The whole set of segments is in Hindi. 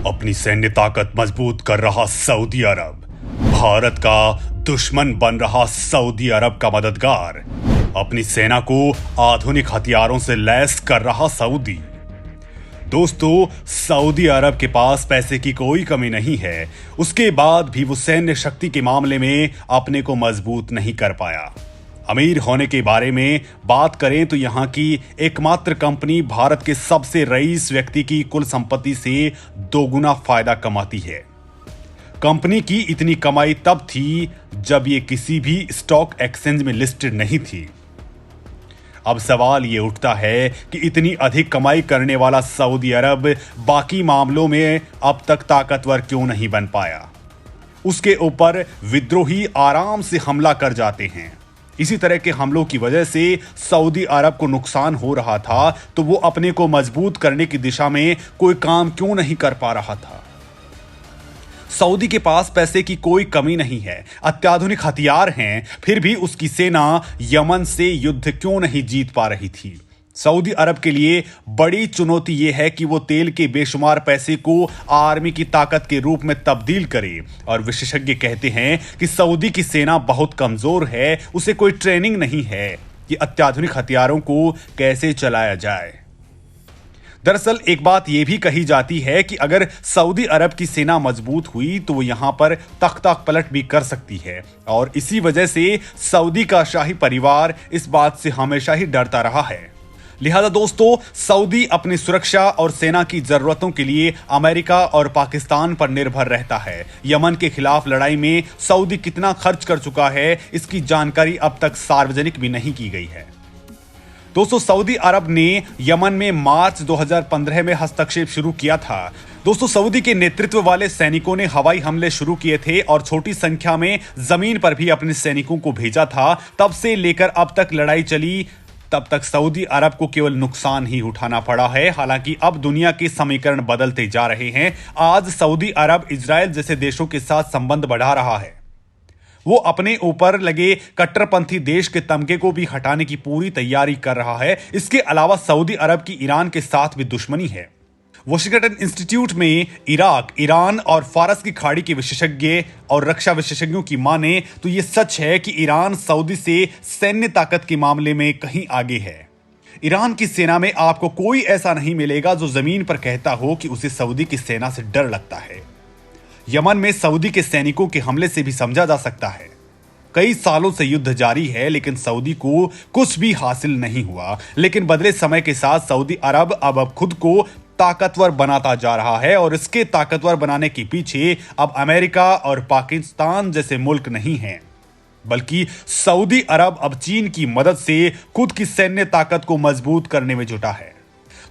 अपनी सैन्य ताकत मजबूत कर रहा सऊदी अरब, भारत का दुश्मन बन रहा सऊदी अरब का मददगार, अपनी सेना को आधुनिक हथियारों से लैस कर रहा सऊदी। दोस्तों, सऊदी अरब के पास पैसे की कोई कमी नहीं है, उसके बाद भी वो सैन्य शक्ति के मामले में अपने को मजबूत नहीं कर पाया। अमीर होने के बारे में बात करें तो यहां की एकमात्र कंपनी भारत के सबसे रईस व्यक्ति की कुल संपत्ति से दोगुना फायदा कमाती है। कंपनी की इतनी कमाई तब थी जब ये किसी भी स्टॉक एक्सचेंज में लिस्टेड नहीं थी। अब सवाल ये उठता है कि इतनी अधिक कमाई करने वाला सऊदी अरब बाकी मामलों में अब तक ताकतवर क्यों नहीं बन पाया। उसके ऊपर विद्रोही आराम से हमला कर जाते हैं। इसी तरह के हमलों की वजह से सऊदी अरब को नुकसान हो रहा था, तो वो अपने को मजबूत करने की दिशा में कोई काम क्यों नहीं कर पा रहा था। सऊदी के पास पैसे की कोई कमी नहीं है, अत्याधुनिक हथियार हैं, फिर भी उसकी सेना यमन से युद्ध क्यों नहीं जीत पा रही थी। सऊदी अरब के लिए बड़ी चुनौती यह है कि वो तेल के बेशुमार पैसे को आर्मी की ताकत के रूप में तब्दील करे। और विशेषज्ञ कहते हैं कि सऊदी की सेना बहुत कमजोर है, उसे कोई ट्रेनिंग नहीं है कि अत्याधुनिक हथियारों को कैसे चलाया जाए। दरअसल एक बात यह भी कही जाती है कि अगर सऊदी अरब की सेना मजबूत हुई तो वो यहां पर तख्ता पलट भी कर सकती है, और इसी वजह से सऊदी का शाही परिवार इस बात से हमेशा ही डरता रहा है। लिहाजा दोस्तों, सऊदी अपनी सुरक्षा और सेना की जरूरतों के लिए अमेरिका और पाकिस्तान पर निर्भर रहता है। यमन के खिलाफ लड़ाई में सऊदी कितना खर्च कर चुका है, इसकी जानकारी अब तक सार्वजनिक भी नहीं की गई है। दोस्तों, सऊदी अरब ने यमन में मार्च 2015 में हस्तक्षेप शुरू किया था। दोस्तों, सऊदी के नेतृत्व वाले सैनिकों ने हवाई हमले शुरू किए थे और छोटी संख्या में जमीन पर भी अपने सैनिकों को भेजा था। तब से लेकर अब तक लड़ाई चली, तब तक सऊदी अरब को केवल नुकसान ही उठाना पड़ा है। हालांकि अब दुनिया के समीकरण बदलते जा रहे हैं। आज सऊदी अरब इजराइल जैसे देशों के साथ संबंध बढ़ा रहा है। वो अपने ऊपर लगे कट्टरपंथी देश के तमगे को भी हटाने की पूरी तैयारी कर रहा है। इसके अलावा सऊदी अरब की ईरान के साथ भी दुश्मनी है। वॉशिंगटन इंस्टीट्यूट में इराक, ईरान और फारस की खाड़ी के विशेषज्ञ और रक्षा विशेषज्ञों की माने तो यह सच है कि ईरान सऊदी से सैन्य ताकत के मामले में कहीं आगे है। ईरान की सेना में आपको कोई ऐसा नहीं मिलेगा जो जमीन पर कहता हो कि उसे सऊदी की सेना से डर लगता है। यमन में सऊदी के सैनिकों के हमले से भी समझा जा सकता है। कई सालों से युद्ध जारी है, लेकिन सऊदी को कुछ भी हासिल नहीं हुआ। लेकिन बदले समय के साथ सऊदी अरब अब खुद को ताकतवर बनाता जा रहा है, और इसके ताकतवर बनाने के पीछे अब अमेरिका और पाकिस्तान जैसे मुल्क नहीं हैं, बल्कि सऊदी अरब अब चीन की मदद से खुद की सैन्य ताकत को मजबूत करने में जुटा है।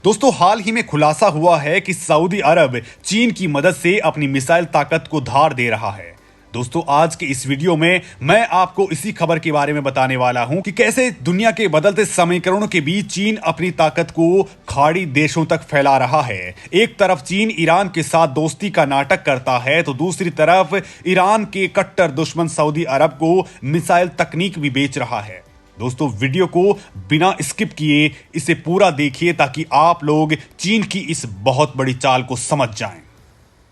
दोस्तों, हाल ही में खुलासा हुआ है कि सऊदी अरब चीन की मदद से अपनी मिसाइल ताकत को धार दे रहा है। दोस्तों, आज के इस वीडियो में मैं आपको इसी खबर के बारे में बताने वाला हूं कि कैसे दुनिया के बदलते समीकरणों के बीच चीन अपनी ताकत को खाड़ी देशों तक फैला रहा है। एक तरफ चीन ईरान के साथ दोस्ती का नाटक करता है, तो दूसरी तरफ ईरान के कट्टर दुश्मन सऊदी अरब को मिसाइल तकनीक भी बेच रहा है। दोस्तों, वीडियो को बिना स्किप किए इसे पूरा देखिए ताकि आप लोग चीन की इस बहुत बड़ी चाल को समझ जाएं।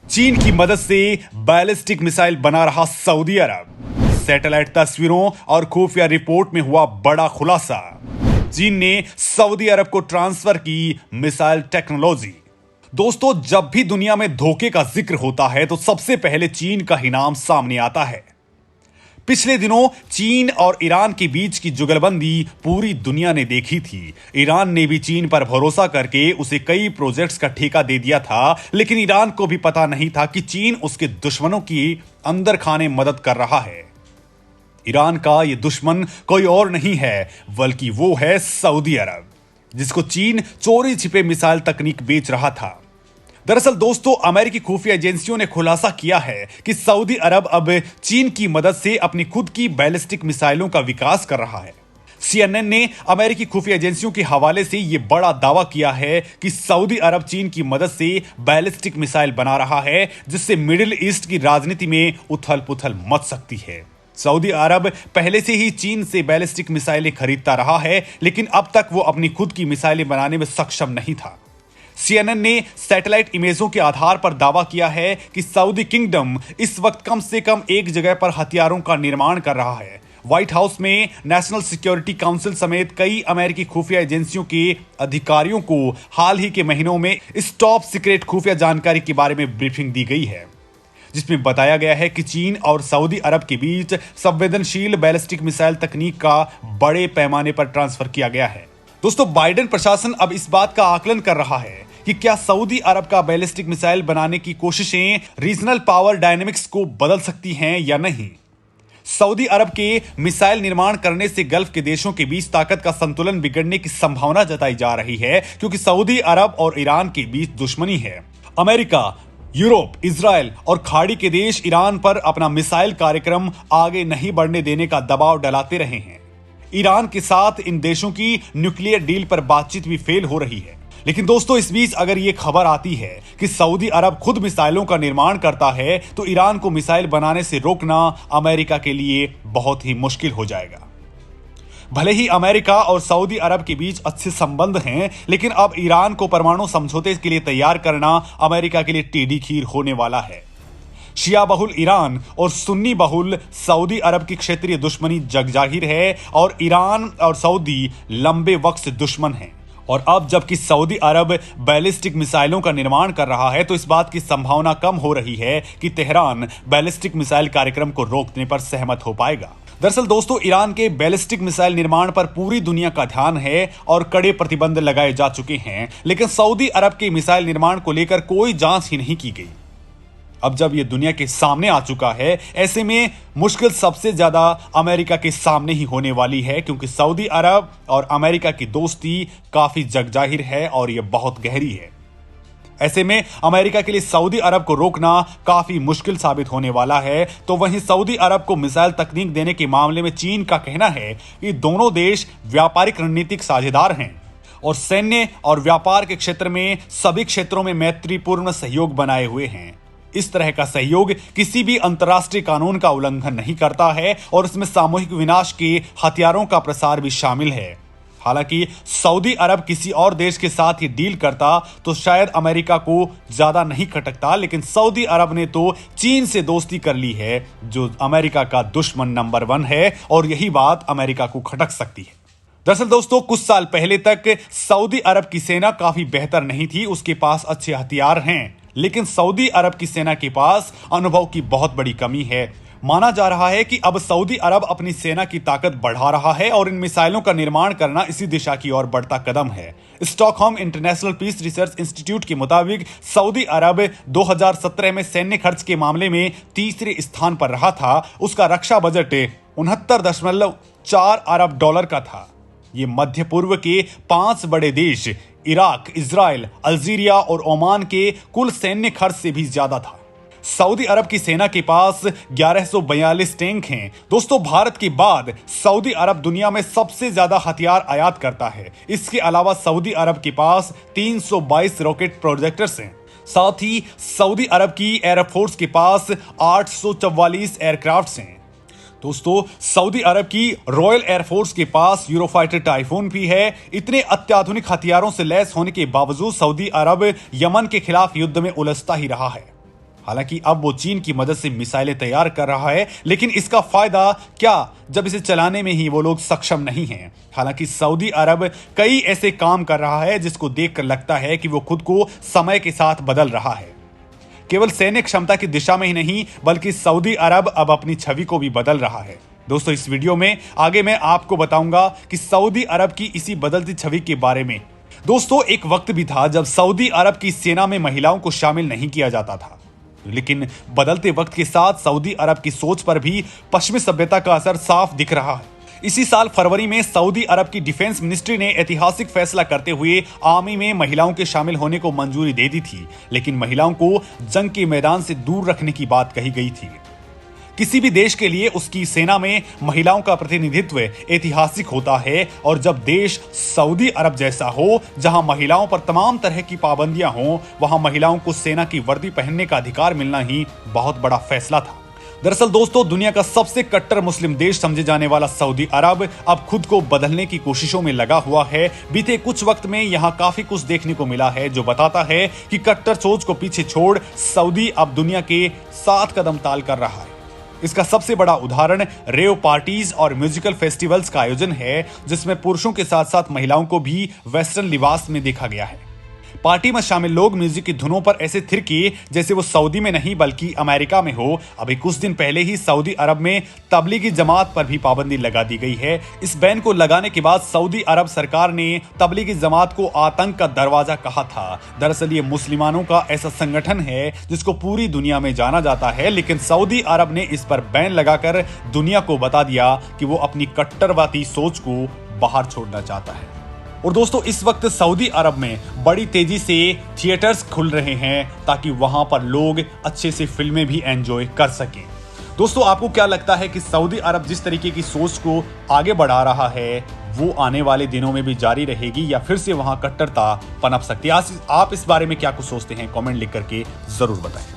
चीन की मदद से बैलिस्टिक मिसाइल बना रहा सऊदी अरब। सैटेलाइट तस्वीरों और खुफिया रिपोर्ट में हुआ बड़ा खुलासा। चीन ने सऊदी अरब को ट्रांसफर की मिसाइल टेक्नोलॉजी। दोस्तों, जब भी दुनिया में धोखे का जिक्र होता है तो सबसे पहले चीन का ही नाम सामने आता है। पिछले दिनों चीन और ईरान के बीच की जुगलबंदी पूरी दुनिया ने देखी थी। ईरान ने भी चीन पर भरोसा करके उसे कई प्रोजेक्ट्स का ठेका दे दिया था, लेकिन ईरान को भी पता नहीं था कि चीन उसके दुश्मनों की अंदर खाने मदद कर रहा है। ईरान का यह दुश्मन कोई और नहीं है, बल्कि वो है सऊदी अरब, जिसको चीन चोरी छिपे मिसाइल तकनीक बेच रहा था। दरअसल दोस्तों, अमेरिकी खुफिया एजेंसियों ने खुलासा किया है कि सऊदी अरब अब चीन की मदद से अपनी खुद की बैलिस्टिक मिसाइलों का विकास कर रहा है। CNN ने अमेरिकी खुफिया एजेंसियों के हवाले से यह बड़ा दावा किया है कि सऊदी अरब चीन की मदद से बैलिस्टिक मिसाइल बना रहा है, जिससे मिडिल ईस्ट की राजनीति में उथल पुथल मच सकती है। सऊदी अरब पहले से ही चीन से बैलिस्टिक मिसाइलें खरीदता रहा है, लेकिन अब तक वो अपनी खुद की मिसाइलें बनाने में सक्षम नहीं था। CNN ने सैटेलाइट इमेजों के आधार पर दावा किया है कि सऊदी किंगडम इस वक्त कम से कम एक जगह पर हथियारों का निर्माण कर रहा है। व्हाइट हाउस में नेशनल सिक्योरिटी काउंसिल समेत कई अमेरिकी खुफिया एजेंसियों के अधिकारियों को हाल ही के महीनों में इस टॉप सीक्रेट खुफिया जानकारी के बारे में ब्रीफिंग दी गई है, जिसमें बताया गया है कि चीन और सऊदी अरब के बीच संवेदनशील बैलिस्टिक मिसाइल तकनीक का बड़े पैमाने पर ट्रांसफर किया गया है। दोस्तों, बाइडेन प्रशासन अब इस बात का आकलन कर रहा है कि क्या सऊदी अरब का बैलिस्टिक मिसाइल बनाने की कोशिशें रीजनल पावर डायनेमिक्स को बदल सकती हैं या नहीं। सऊदी अरब के मिसाइल निर्माण करने से गल्फ के देशों के बीच ताकत का संतुलन बिगड़ने की संभावना जताई जा रही है, क्योंकि सऊदी अरब और ईरान के बीच दुश्मनी है। अमेरिका, यूरोप, इजराइल और खाड़ी के देश ईरान पर अपना मिसाइल कार्यक्रम आगे नहीं बढ़ने देने का दबाव डलाते रहे हैं। ईरान के साथ इन देशों की न्यूक्लियर डील पर बातचीत भी फेल हो रही है। लेकिन दोस्तों, इस बीच अगर ये खबर आती है कि सऊदी अरब खुद मिसाइलों का निर्माण करता है, तो ईरान को मिसाइल बनाने से रोकना अमेरिका के लिए बहुत ही मुश्किल हो जाएगा। भले ही अमेरिका और सऊदी अरब के बीच अच्छे संबंध हैं, लेकिन अब ईरान को परमाणु समझौते के लिए तैयार करना अमेरिका के लिए टेढ़ी खीर होने वाला है। शिया बहुल ईरान और सुन्नी बहुल सऊदी अरब की क्षेत्रीय दुश्मनी जगजाहिर है और ईरान और सऊदी लंबे वक्त से दुश्मन हैं। और अब जबकि सऊदी अरब बैलिस्टिक मिसाइलों का निर्माण कर रहा है, तो इस बात की संभावना कम हो रही है कि तेहरान बैलिस्टिक मिसाइल कार्यक्रम को रोकने पर सहमत हो पाएगा। दरअसल दोस्तों, ईरान के बैलिस्टिक मिसाइल निर्माण पर पूरी दुनिया का ध्यान है और कड़े प्रतिबंध लगाए जा चुके हैं, लेकिन सऊदी अरब के मिसाइल निर्माण को लेकर कोई जांच ही नहीं की गई। अब जब यह दुनिया के सामने आ चुका है, ऐसे में मुश्किल सबसे ज्यादा अमेरिका के सामने ही होने वाली है, क्योंकि सऊदी अरब और अमेरिका की दोस्ती काफी जगजाहिर है और यह बहुत गहरी है। ऐसे में अमेरिका के लिए सऊदी अरब को रोकना काफी मुश्किल साबित होने वाला है। तो वहीं सऊदी अरब को मिसाइल तकनीक देने के मामले में चीन का कहना है कि दोनों देश व्यापारिक रणनीतिक साझेदार हैं और सैन्य और व्यापार के क्षेत्र में सभी क्षेत्रों में मैत्रीपूर्ण सहयोग बनाए हुए हैं। इस तरह का सहयोग किसी भी अंतर्राष्ट्रीय कानून का उल्लंघन नहीं करता है और इसमें सामूहिक विनाश के हथियारों का प्रसार भी शामिल है। हालांकि सऊदी अरब किसी और देश के साथ ये डील करता तो शायद अमेरिका को ज्यादा नहीं खटकता, लेकिन सऊदी अरब ने तो चीन से दोस्ती कर ली है, जो अमेरिका का दुश्मन नंबर 1 है, और यही बात अमेरिका को खटक सकती है। दरअसल दोस्तों, कुछ साल पहले तक सऊदी अरब की सेना काफी बेहतर नहीं थी, उसके पास अच्छे हथियार हैं, लेकिन सऊदी अरब की सेना के पास अनुभव की बहुत बड़ी कमी है। माना जा रहा है कि अब सऊदी अरब अपनी सेना की ताकत बढ़ा रहा है और इन मिसाइलों का निर्माण करना इसी दिशा की ओर बढ़ता कदम है। Stockholm International Peace Research Institute के मुताबिक सऊदी अरब 2017 में सैन्य खर्च के मामले में तीसरे स्थान पर रहा था। उसका रक्षा बजट 69.4 अरब डॉलर का था। ये मध्य पूर्व के 5 बड़े देश इराक, इजराइल, अल्जीरिया और ओमान के कुल सैन्य खर्च से भी ज्यादा था। सऊदी अरब की सेना के पास 1142 टैंक हैं। दोस्तों, भारत के बाद सऊदी अरब दुनिया में सबसे ज्यादा हथियार आयात करता है। इसके अलावा सऊदी अरब के पास 322 रॉकेट प्रोजेक्टर्स हैं। साथ ही सऊदी अरब की एयरफोर्स के पास 844 एयरक्राफ्ट्स हैं। दोस्तों, सऊदी अरब की रॉयल एयरफोर्स के पास यूरोफाइटर टाइफून भी है। इतने अत्याधुनिक हथियारों से लैस होने के बावजूद सऊदी अरब यमन के खिलाफ युद्ध में उलझता ही रहा है। हालांकि अब वो चीन की मदद से मिसाइलें तैयार कर रहा है, लेकिन इसका फायदा क्या जब इसे चलाने में ही वो लोग सक्षम नहीं हैं। हालांकि सऊदी अरब कई ऐसे काम कर रहा है जिसको देखकर लगता है कि वो खुद को समय के साथ बदल रहा है। केवल सैन्य क्षमता की दिशा में ही नहीं, बल्कि सऊदी अरब अब अपनी छवि को भी बदल रहा है। दोस्तों, इस वीडियो में आगे मैं आपको बताऊंगा कि सऊदी अरब की इसी बदलती छवि के बारे में। दोस्तों, एक वक्त भी था जब सऊदी अरब की सेना में महिलाओं को शामिल नहीं किया जाता था, लेकिन बदलते वक्त के साथ सऊदी अरब की सोच पर भी पश्चिमी सभ्यता का असर साफ दिख रहा है। इसी साल फरवरी में सऊदी अरब की डिफेंस मिनिस्ट्री ने ऐतिहासिक फैसला करते हुए आर्मी में महिलाओं के शामिल होने को मंजूरी दे दी थी, लेकिन महिलाओं को जंग के मैदान से दूर रखने की बात कही गई थी। किसी भी देश के लिए उसकी सेना में महिलाओं का प्रतिनिधित्व ऐतिहासिक होता है, और जब देश सऊदी अरब जैसा हो जहां महिलाओं पर तमाम तरह की पाबंदियां हों, वहां महिलाओं को सेना की वर्दी पहनने का अधिकार मिलना ही बहुत बड़ा फैसला था। दरअसल दोस्तों, दुनिया का सबसे कट्टर मुस्लिम देश समझे जाने वाला सऊदी अरब अब खुद को बदलने की कोशिशों में लगा हुआ है। बीते कुछ वक्त में यहां काफी कुछ देखने को मिला है जो बताता है कि कट्टर सोच को पीछे छोड़ सऊदी अब दुनिया के 7 कदम ताल कर रहा है। इसका सबसे बड़ा उदाहरण रेव पार्टीज और म्यूजिकल फेस्टिवल्स का आयोजन है, जिसमें पुरुषों के साथ साथ महिलाओं को भी वेस्टर्न लिबास में देखा गया है। पार्टी में शामिल लोग म्यूजिक की धुनों पर ऐसे थिरके जैसे वो सऊदी में नहीं बल्कि अमेरिका में हो। अभी कुछ दिन पहले ही सऊदी अरब में तबलीगी जमात पर भी पाबंदी लगा दी गई है। इस बैन को लगाने के बाद सऊदी अरब सरकार ने तबलीगी जमात को आतंक का दरवाजा कहा था। दरअसल ये मुसलमानों का ऐसा संगठन है जिसको पूरी दुनिया में जाना जाता है, लेकिन सऊदी अरब ने इस पर बैन लगाकर दुनिया को बता दिया कि वो अपनी कट्टरवादी सोच को बाहर छोड़ना चाहता है। और दोस्तों, इस वक्त सऊदी अरब में बड़ी तेजी से थिएटर्स खुल रहे हैं ताकि वहां पर लोग अच्छे से फिल्में भी एंजॉय कर सकें। दोस्तों, आपको क्या लगता है कि सऊदी अरब जिस तरीके की सोच को आगे बढ़ा रहा है वो आने वाले दिनों में भी जारी रहेगी या फिर से वहां कट्टरता पनप सकती है? आप इस बारे में क्या कुछ सोचते हैं? कमेंट लिख करके जरूर बताएं।